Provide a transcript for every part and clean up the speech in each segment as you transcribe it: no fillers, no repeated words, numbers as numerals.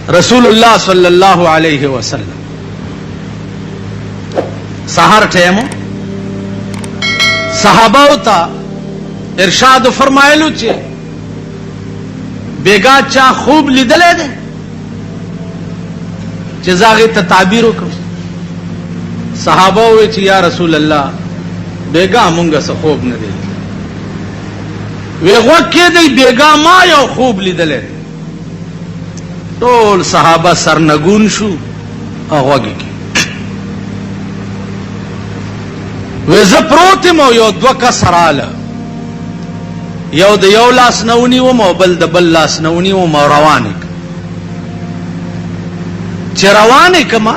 रसूलुल्लाह सल्लल्लाहु अलैहि वसल्लम सहर टेमो सहाबाओ ता इरशाद फरमायलु चे बेगा चा खूब लिदले दे चे जागे ता ताबीर को सहाबाओ चे या रसूल अल्लाह बेगा मुंगा सा खूब न दे वे वक्के दे बेगा मा यो खूब लिदले दे टोल सहाबा सरनगून शू अगवागी की वे जप्रोतिमो यो द्वका सराल यो द यो लास नवनी वो मोबल द बल लास नवनी वो रवानिक चे रवानिक मा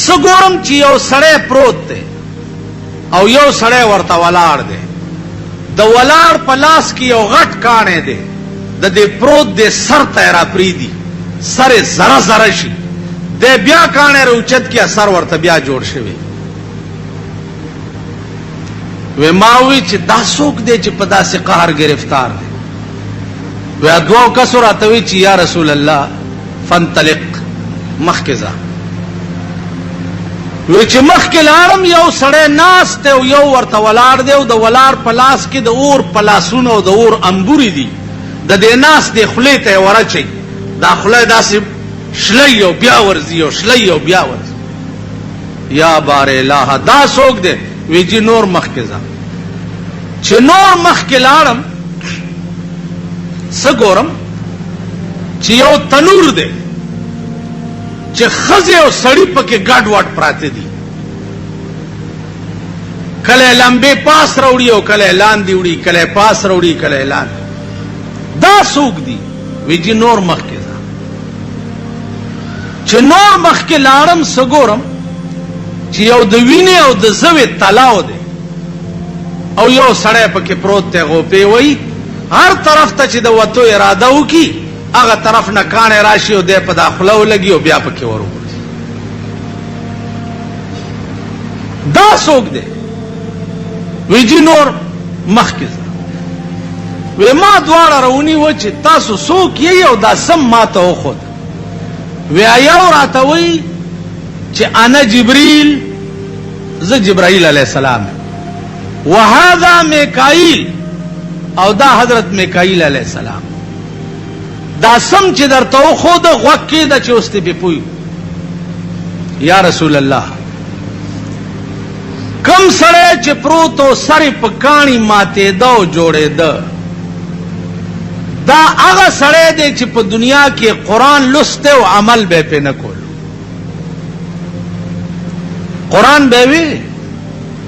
सगोरम ची यो सड़े प्रोत दे औ यो सड़े वर्ता वलाड़ दे द वलाड़ पलास की यो गट काने दे दे प्रोत दे सर तैरा प्रीदी सरे जरा जरा शी दे ब्या काने रुचत किया सर वर्त ब्या जोड़ शेवे वे मावी च दासोक दे च पदा से कहर गिरफ्तार दे वे दुआ कसुर आतवी च या रसूल अल्लाह फंतलिक मखकेजा वे च मखके लारम यो सड़े नास ते यो वर्त वलाड़ दे द वलाड़ पलास की द और पलासुनो द और अंबुरी दी द देनास दे खुले ते वरचे दा खुले दा से शलयो ब्यावरजियो शलयो ब्यावर या बारे लाहा दा सोक दे विजी नोर मखकेजा चे नोर मखके लाड़म सगोरम चे यो तनूर दे चे खजे और सड़ी पके गाडवाट प्राते दी कले लंबे पास रौड़ियो कले लान दिवड़ी कले पास रौड़ी कले लान दा सूक दी विजी नोर मख के जा चे नोर मख के लाड़म सगोरम चे यो दवीने और दजवे तलाव दे और यो सड़े पके प्रोत ते गोपे वही हर तरफ तच द वतो इरादा की अगर तरफ न काने राशि दे पदा खुलाव लगी ब्या पके और दा सूक दे विजी नोर मख के वे मा द्वारा रऊनी वो चे तासु सोक ये यो दा सम माता हो खुद वे आया राता वही चे आना जिब्रील ज जिब्राइल अलैहिस्सलाम वहादा मेकाइल और दा हजरत मेकाइल अलैहिस्सलाम दा सम चे दर तो खुद वक्के दा चे उस्ते पे पुई या रसूल अल्लाह कम सड़े चे प्रोतो सरे पकानी माते दो जोड़े द दा आगा सड़े दे चिप दुनिया के कुरान लुस्ते व अमल बे पे न कोल कुरान बेवे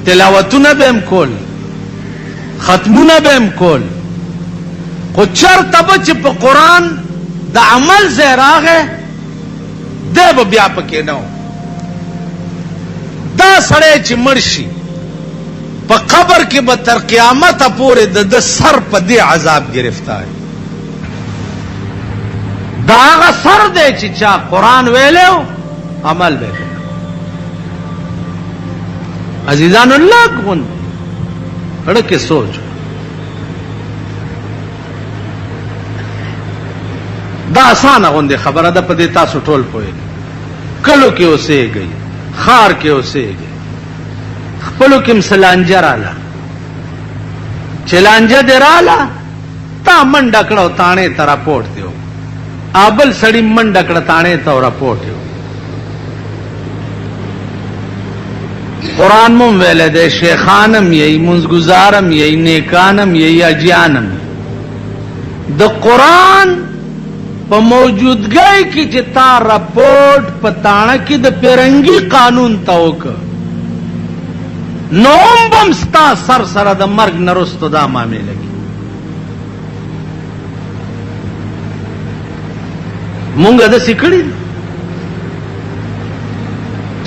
तिलावतु न बेम कोल खत्मु न बेम कोल कुचर तब चिप कुरान दा अमल से रागे देव व्यापके न दा सड़े च मर्शी प खबर के बतर क्यामत पूरे द सर प दे अजाब गिरफ्तार दागा सर दे चिचा कुरान वेले अमल वे अजीजानुल्लाह गुन के सोच दा आसान गुंदे खबर अदा पदे तासु टोल पोए कलो के उसे गई खार के उसे गई खपलो किम सलांजा राला चलांजा दे राला ता मन डकड़ो ताने तरा पोट दो आबल सड़ी मन डकड़ ताने तोरा पोट्यो कुरान मुम वेले दे शेखानम यही मुंजगुजारम यही नेकानम यही अजियानम द कुरान प मौजूदगी की चिता रपोर्ट पताना की द पेरंगी कानून तोक नोम्बम स्ता सर सर द मर्ग नरुस्तो दा मामे लगी मुंगा द सिकड़ी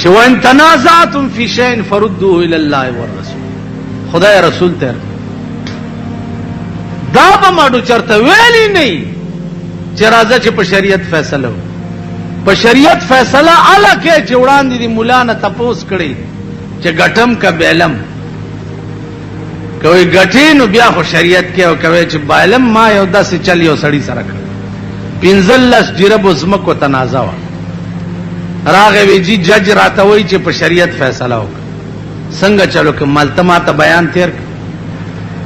वन तनाज़ातुम फी शैइन फरुद्दूहु इलल्लाहि व रसूल खुदा रसूल तेर दाबा माडू चरता वेली नहीं चराजा चे शरीयत फैसला हो प शरीयत फैसला आला के चौड़ान दी मुला न तपोस कड़ी चे गठम का बेलम कोई गठी नु ब्या खो शरीयत के कवे चे बालम मा योदा से चलियो सड़ी सरक 15 جرب زمکو تنازع وا راغه وی جی جج راته وای چې په شریعت فیصله وکړه څنګه چلو کې ملتما ته بیان تیر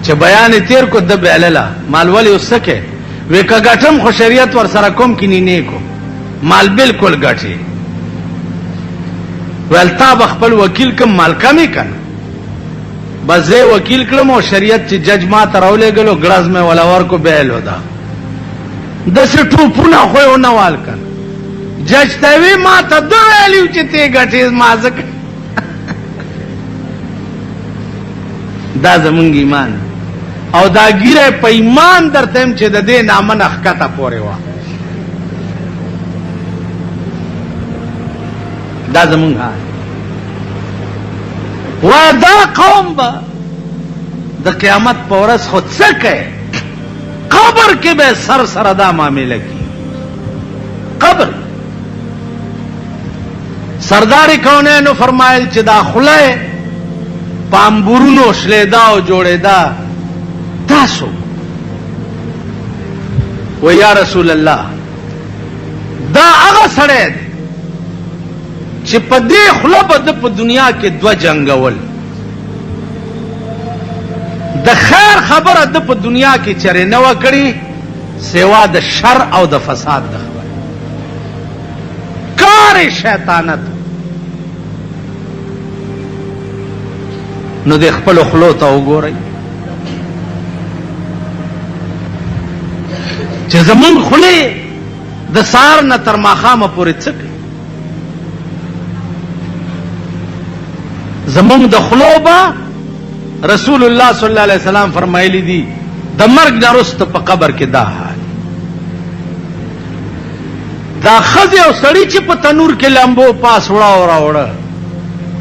چې بیان تیر کو د بیللا مال ولی وسکه وکا غټم خو شریعت ور سره کوم کینی نه کو مال بالکل غټي ولتا بخپل وکیل کوم مال کمی کنه بس زه وکیل کړم او شریعت چې جج ما تراولې غلو غړاز مې ولا ور کو بیل ودا د سټو پونه خو نه وال کنه جج ته وی ما ته دویلیو چې ته غټي ما زک دا زمونږ ایمان او دا ګیره په ایمان درته چې د دې نامه نخکته پورې وا دا زمونږ وا دا قوم به د قیامت په ورځ خود څه کوي قبر کې به سر سره دا معامله کی قبر سردار کونینو فرمایل چې دا خله پامبورونو شلیدا او جوړیدا تاسو و یا رسول الله دا هغه سره چې په دې خله بد په دنیا کې دو جنگول د خیر خبره د په دنیا کې چره نه وکړي سوا د شر او د فساد د خبره کار شیطانت نو د خپل خلو ته وګورئ چې زمون خله د سار نه تر ماخامه پورې څک زمون د خلوبا رسول الله صلی الله علیه وسلم فرمایلی دي د مرګ درست په قبر کې دا حال دا خزه او سړی چې په تنور کې لمبو پاس وړا وړا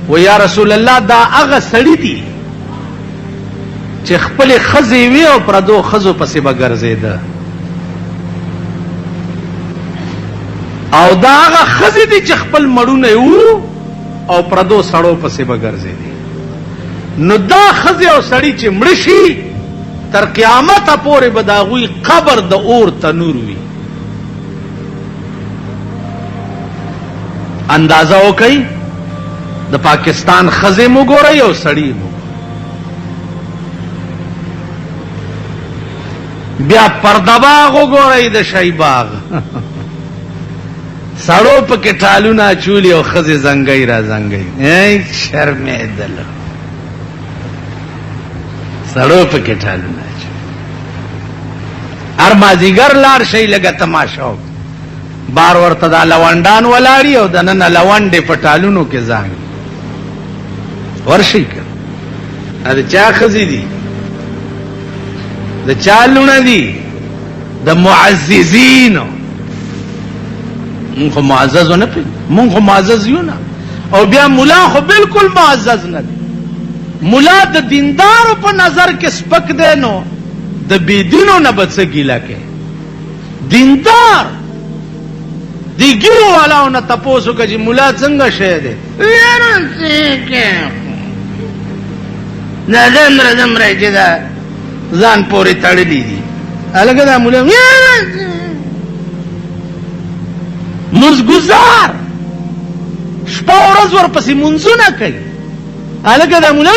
و یا رسول الله دا هغه سړی دی چې خپل خزه وی او پردو خزو پسې بغرزیده او دا هغه خزه دی چې خپل مړونه وو او پردو سړو پسې بغرزیده نو دا خزه او سړی چې مړ شي تر قیامت پورې بداغوي قبر د اور تنور وی اندازه وکي د پاکستان خزه مو ګوري او سړی مو بیا پردباغ وګوري د شایباغ سړو په کې ټالونه چولي او خزه زنګي را زنګي ای شرمېدل سړو په کې ټالونه هر مازیګر لار شي لګه تماشا بار ورته دا لوندان ولاړی او د نن لوندې په ټالونو کې ځان ورشي کړه دا چا خزي دي د چالونه دي د معززین مونږ معزز نه پي مونږ معزز یو نه او بیا مولا خو بالکل معزز نه دی مولا د دیندارو په نظر کې سپک دی نو د بيدینو نه بچ ګیلا کې دیندار دی ګیرو والاو نه تاسو کې مولا څنګه شه دی نه زم راځي دا ځان پورې تړلې دي الګا دا مولا مرزګزار شپه ورځ ورپسې منځونه کوي الګا دا مولا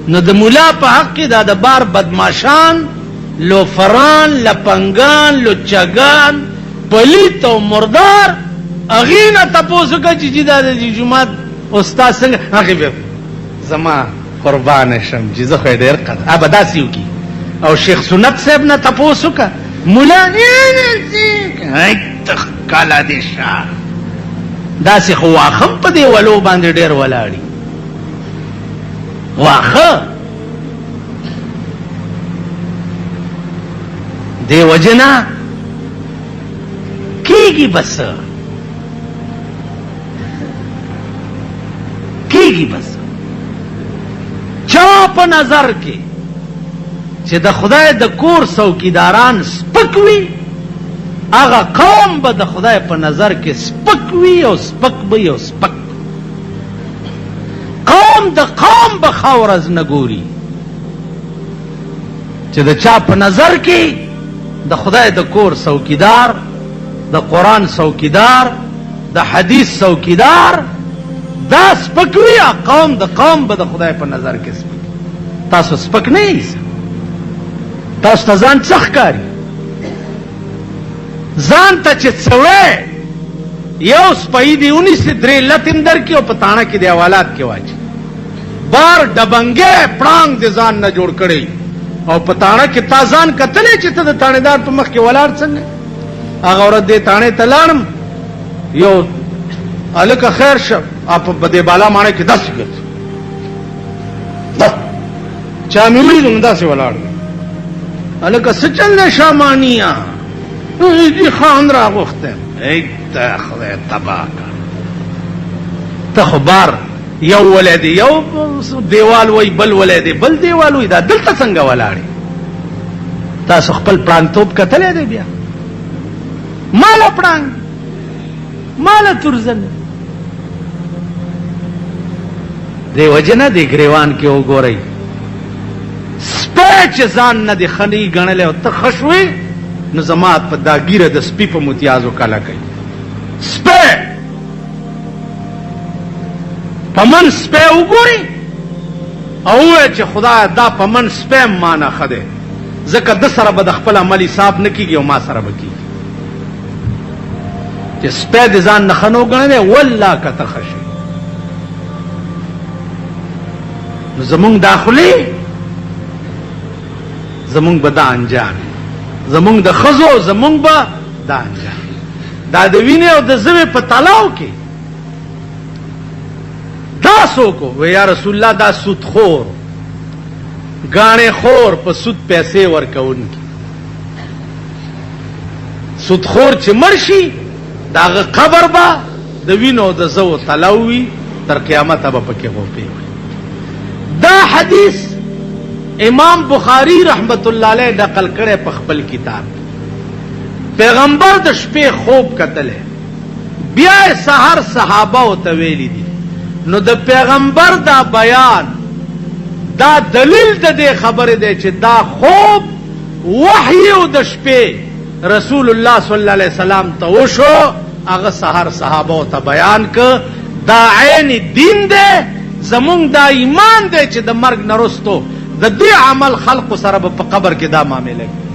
نو د مولا په حق کې دا د بار بدمعشان لوفران لپنګان لوچګان پلیت او مردار اغینا تاسو کې چې د جمعات استاد څنګه هغه زما قربان شم چې زه خو ډېر قد ابداسیو کی او شیخ سنت صاحب نه تاسو کا مولا نه تخ کالا دې شاه داسې خو واخم په دی ولو باندې ډېر ولاړی واخه دی وجنا کیږي بس کیږي بس چا په نظر کې چې د خدای د کور څوکیداران سپکوي هغه قوم به د خدای په نظر کې سپکوي او سپک به او سپک قوم د قوم به خاورز نه ګوري چې د چا په نظر کې د خدای د کور څوکیدار، د قرآن څوکیدار، د حدیث څوکیدار، دا سپکوي. قوم د قوم به د خدای په نظر کې سپک. تاسو سپک نه یې، تاسو ته ځان څه ښکاري؟ ځان ته چې څوړی یو سپی دی ونیسي، درې لتم درکړي او په تاڼه کې د حوالات کې واچي. بار ډبنګې پړانګ د ځان نه جوړ کړی او په تاڼه کې تا ځان کتلی چې ته د تاڼېدار په مخ کې ولاړ څنګه. هغه ورځ دې تاڼې ته لاړم، یو هلکه خیر شه په دې بالا ماڼۍ کې داسې ګرځي، چا مې ولیدو نو داسې ولاړ. هلکه څه چل دی شامانیه؟ دې خان راغوښتی. ای ته خدای تباه کړ، ته خو بار یو ولی دی، یو دیوال وی، بل ولی دی، بل دیوال وی، دا دلته څنګه ولاړې؟ تاسو خپل پړانګتوب کتلی دی؟ بیا ماله پړانګ، ماله تورزن. دی وجه نه دی ګریوان کې وګورئ، سپی چې ځان نه دی خني ګڼلی او ته ښه شوې، نو زما په دا ګیره د سپي په متیازو کله کوي. سپی په من سپی وګوري او ووایي چې خدایه دا په من سپی مانه ښه دی، ځکه ده سره به د خپل عمل حساب نه کېږي او ما سره به کېږي. چې سپی د ځان نه ښه نه وګڼلی، والله که ته ښه شي. نو زمونږ دا خولې، زمونږ به دا انجام، زمونږ د ښځو زمونږ به دا انجام. دا د وینې او د زوی په تلاو کې دا څوک و؟ یا رسول الله دا سود خور، ګاڼې خور، په سود پیسې ورکوونکي. سود خور چې مړ شي د هغه قبر به د وینو او د زو تلاو وي، تر قیامته به پکې غوپې وي. دا حدیث امام بخاری رحمت الله علیه نقل کړی په خپل کتاب. پیغمبر د شپې خوب کتلی، بیا یې سحر صحابه ورته ویلي دي. نو د پیغمبر دا بیان دا دلیل د دې خبرې دی چې دا خوب وحی او د شپې رسول الله صلی الله علیه وسلم ته وشو، هغه سحر صحابه ورته بیان که. دا عین دین دی، زمونږ دا ایمان دی چې د مرګ نه رستو د دې عمل خلقو سره به په قبر کې دا معامله کوي.